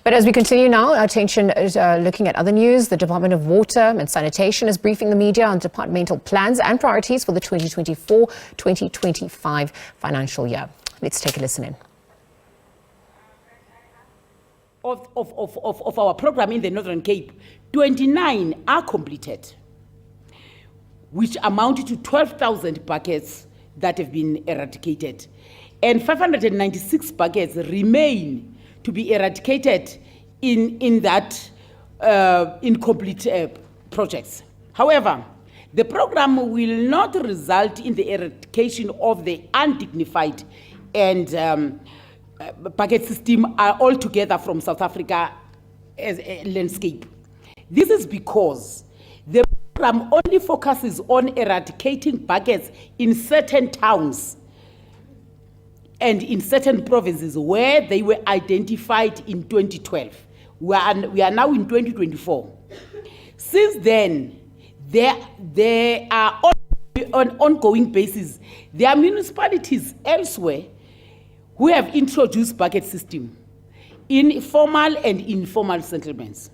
But as we continue now, our attention is looking at other news. The Department of Water and Sanitation is briefing the media on departmental plans and priorities for the 2024-2025 financial year. Let's take a listen in. Of our program in the Northern Cape, 29 are completed, which amounted to 12,000 buckets that have been eradicated. And 596 buckets remain to be eradicated in that incomplete projects. However, the program will not result in the eradication of the undignified and bucket system altogether from South Africa as a landscape. This is because the program only focuses on eradicating buckets in certain towns and in certain provinces where they were identified in 2012. We are now in 2024. Since then, there are on an ongoing basis, there are municipalities elsewhere who have introduced bucket system in formal and informal settlements.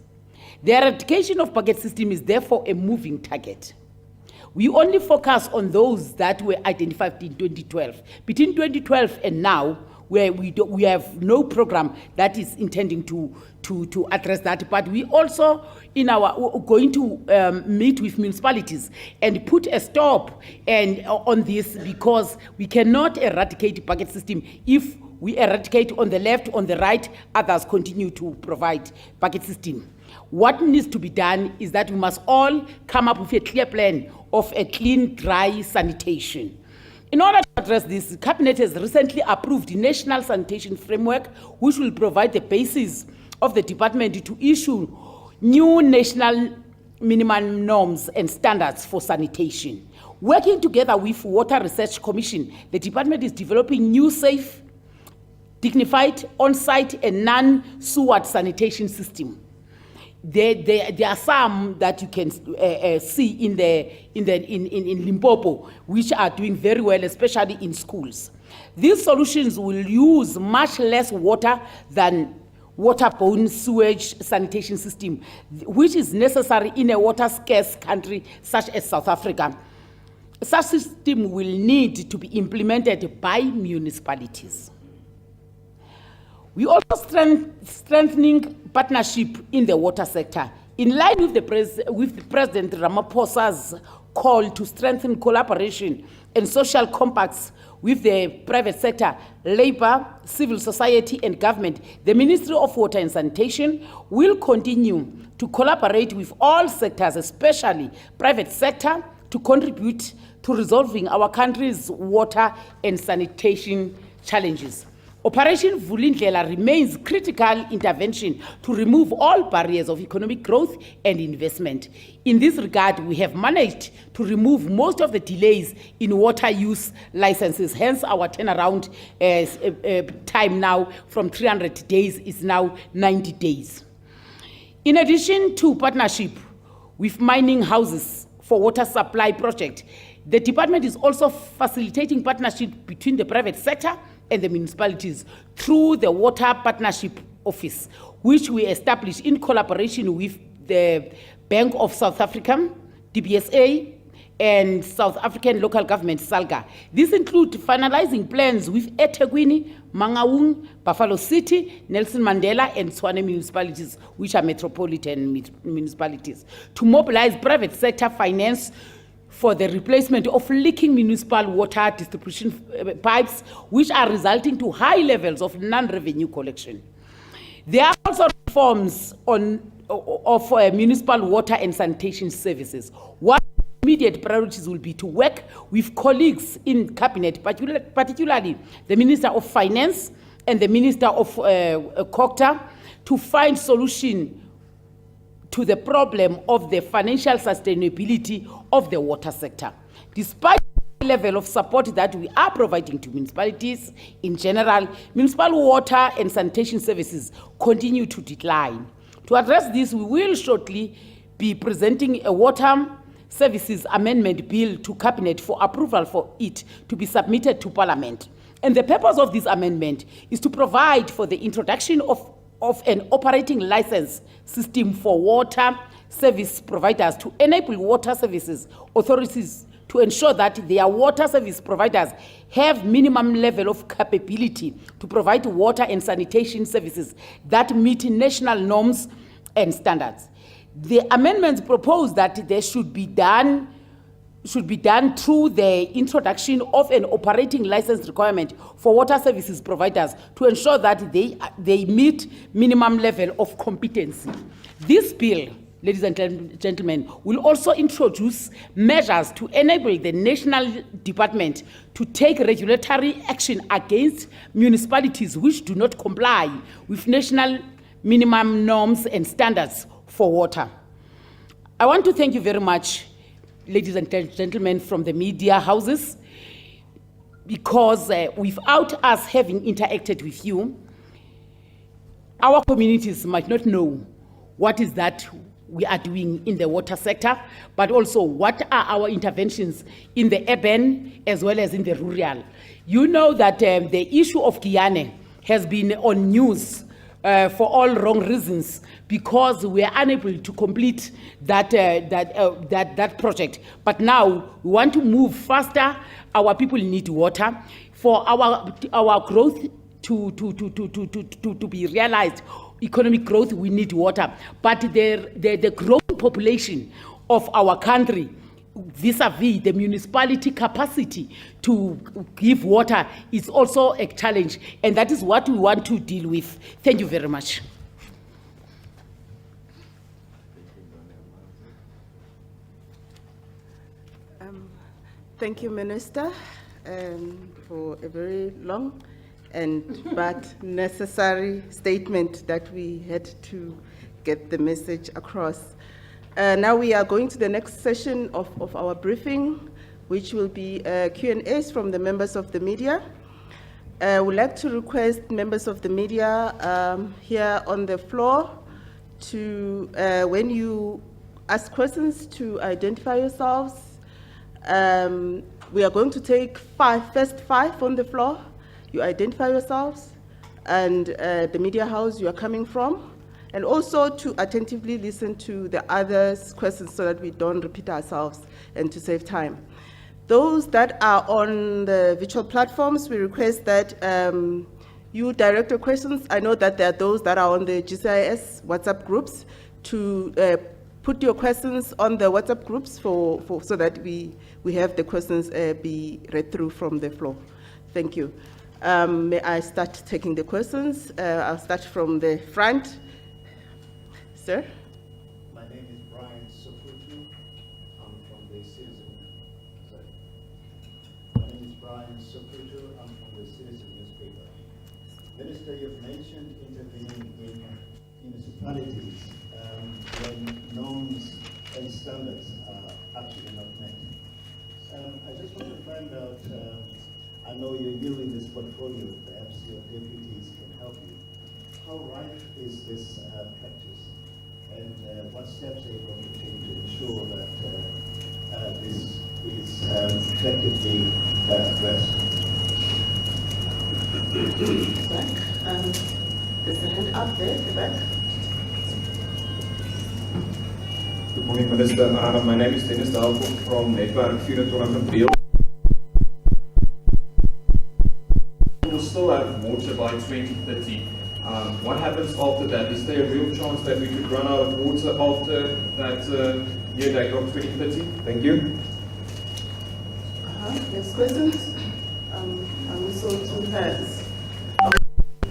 The eradication of bucket system is therefore a moving target. We only focus on those that were identified in 2012. Between 2012 and now, where we have no program that is intending to address that, but we also going to meet with municipalities and put a stop on this, because we cannot eradicate bucket system. If we eradicate on the left, on the right, others continue to provide bucket system. What needs to be done is that we must all come up with a clear plan of a clean, dry sanitation. In order to address this, the Cabinet has recently approved the National Sanitation Framework, which will provide the basis of the department to issue new national minimum norms and standards for sanitation. Working together with Water Research Commission, the department is developing new safe, dignified, on-site and non-sewered sanitation system. There are some that you can see in Limpopo, which are doing very well, especially in schools. These solutions will use much less water than waterborne sewage sanitation system, which is necessary in a water-scarce country such as South Africa. Such system will need to be implemented by municipalities. We also strengthening partnership in the water sector. In line with President Ramaphosa's call to strengthen collaboration and social compacts with the private sector, labor, civil society and government, the Ministry of Water and Sanitation will continue to collaborate with all sectors, especially private sector, to contribute to resolving our country's water and sanitation challenges. Operation Vulindlela remains critical intervention to remove all barriers of economic growth and investment. In this regard, we have managed to remove most of the delays in water use licenses. Hence, our turnaround time now from 300 days is now 90 days. In addition to partnership with mining houses for water supply project, the department is also facilitating partnership between the private sector and the municipalities through the Water Partnership Office, which we established in collaboration with the Bank of South Africa, DBSA, and South African local government, SALGA. This includes finalizing plans with eThekwini, Mangaung, Buffalo City, Nelson Mandela, and Tshwane municipalities, which are metropolitan municipalities, to mobilize private sector finance for the replacement of leaking municipal water distribution pipes, which are resulting to high levels of non-revenue collection. There are also reforms of municipal water and sanitation services. One immediate priorities will be to work with colleagues in Cabinet, particularly the Minister of Finance and the Minister of COGTA, to find solution to the problem of the financial sustainability of the water sector. Despite the level of support that we are providing to municipalities in general, municipal water and sanitation services continue to decline. To address this, we will shortly be presenting a water services amendment bill to Cabinet for approval for it to be submitted to Parliament. And the purpose of this amendment is to provide for the introduction of of an operating license system for water service providers to enable water services authorities to ensure that their water service providers have minimum level of capability to provide water and sanitation services that meet national norms and standards. The amendments propose that they should be done through the introduction of an operating license requirement for water services providers to ensure that they meet minimum level of competency. This bill, ladies and gentlemen, will also introduce measures to enable the National Department to take regulatory action against municipalities which do not comply with national minimum norms and standards for water. I want to thank you very much, ladies and gentlemen from the media houses, because without us having interacted with you, our communities might not know what is that we are doing in the water sector, but also what are our interventions in the urban as well as in the rural. You know that the issue of Guyane has been on news for all wrong reasons, because we are unable to complete that project. But now we want to move faster. Our people need water for our growth to be realized. Economic growth, we need water. But the growing population of our country, vis-a-vis the municipality capacity to give water, is also a challenge, and that is what we want to deal with. Thank you very much. Thank you, Minister, for a very long but necessary statement that we had to get the message across. Now we are going to the next session of our briefing, which will be Q&As from the members of the media. I would like to request members of the media here on the floor to, when you ask questions, to identify yourselves. We are going to take first five on the floor. You identify yourselves and the media house you are coming from, and also to attentively listen to the others' questions so that we don't repeat ourselves and to save time. Those that are on the virtual platforms, we request that you direct your questions. I know that there are those that are on the GCIS WhatsApp groups, to put your questions on the WhatsApp groups so that we have the questions be read through from the floor. Thank you. May I start taking the questions? I'll start from the front. Sir? My name is Brian Soputu. I'm from the Citizen. Sorry. My name is Brian Soputu. I'm from the Citizen newspaper. Minister, you've mentioned intervening in municipalities when norms and standards are actually not met. I just want to find out, I know you're new in this portfolio, perhaps your deputies can help you. How rife is this practice? And what steps are you going to take to ensure that this is effectively addressed? There's a hand up there at the back. Good morning, Minister. My name is Dennis Dalkom from Netwerk 24 Deel. We'll still have water by 2030. What happens after that? Is there a real chance that we could run out of water after that year date of 2030? Thank you. Next question. And we saw two hands.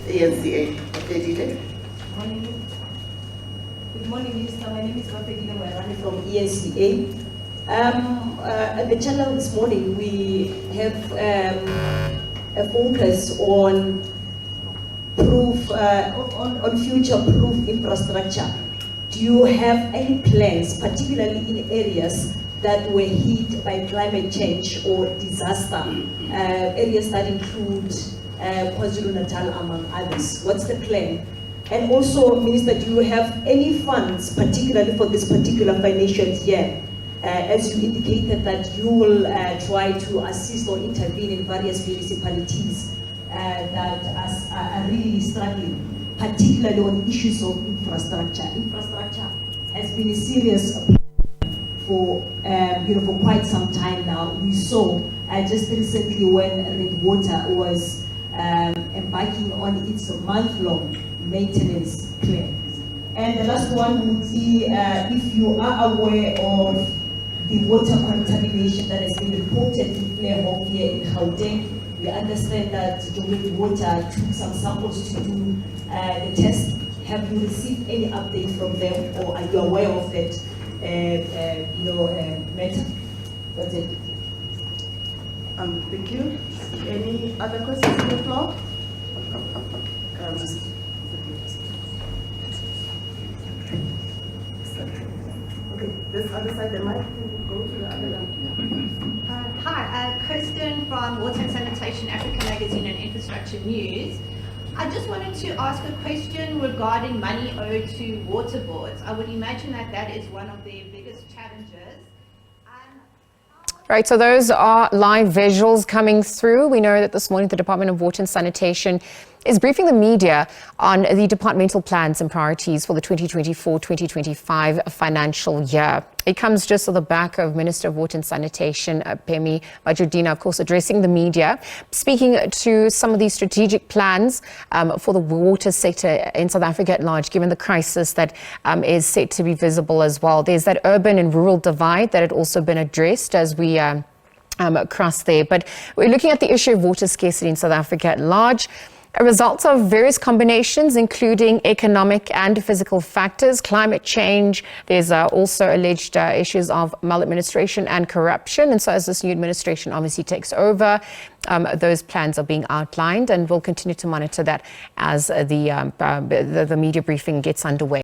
ANCA. Okay, DJ. Morning. Good morning, Minister. My name is Rafedina Wairani from ENCA. At the channel this morning, we have a focus on future-proof infrastructure. Do you have any plans, particularly in areas that were hit by climate change or disaster, areas that include KwaZulu-Natal, among others? What's the plan? And also, Minister, do you have any funds, particularly for this particular financial year, as you indicated that you will try to assist or intervene in various municipalities that are really struggling particularly on issues of infrastructure. Infrastructure has been a serious for for quite some time now. We saw just recently when Red Water was embarking on its month-long maintenance plan. And the last one would be if you are aware of the water contamination that has been reported in Flairhawk here in Gauteng. We understand that Joburg Water took some samples to do the test. Have you received any update from them, or are you aware of that matter? That's it. Thank you. Any other questions on the floor? Okay, this other side, the mic can go to the other one. Hi, Kirsten from Water and Sanitation Africa Magazine and Infrastructure News. I just wanted to ask a question regarding money owed to water boards. I would imagine that that is one of their biggest challenges. Right, so those are live visuals coming through. We know that this morning the Department of Water and Sanitation is briefing the media on the departmental plans and priorities for the 2024-2025 financial year. It comes just on the back of Minister of Water and Sanitation, Pemi Bajudina, of course, addressing the media, speaking to some of these strategic plans for the water sector in South Africa at large, given the crisis that is set to be visible as well. There's that urban and rural divide that had also been addressed as we across there. But we're looking at the issue of water scarcity in South Africa at large. A result of various combinations, including economic and physical factors, climate change. There's also alleged issues of maladministration and corruption. And so as this new administration obviously takes over, those plans are being outlined, and we'll continue to monitor that as the media briefing gets underway.